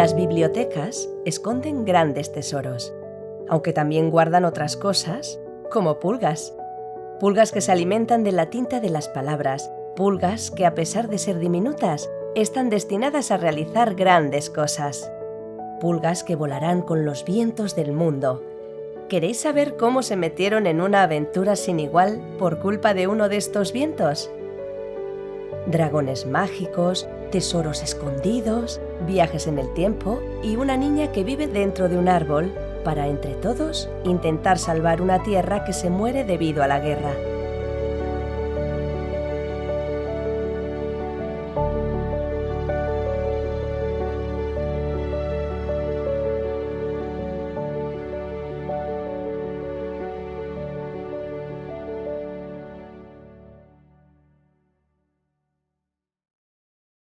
Las bibliotecas esconden grandes tesoros, aunque también guardan otras cosas, como pulgas. Pulgas que se alimentan de la tinta de las palabras, pulgas que, a pesar de ser diminutas, están destinadas a realizar grandes cosas. Pulgas que volarán con los vientos del mundo. ¿Queréis saber cómo se metieron en una aventura sin igual por culpa de uno de estos vientos? Dragones mágicos, tesoros escondidos, viajes en el tiempo y una niña que vive dentro de un árbol para, entre todos, intentar salvar una tierra que se muere debido a la guerra.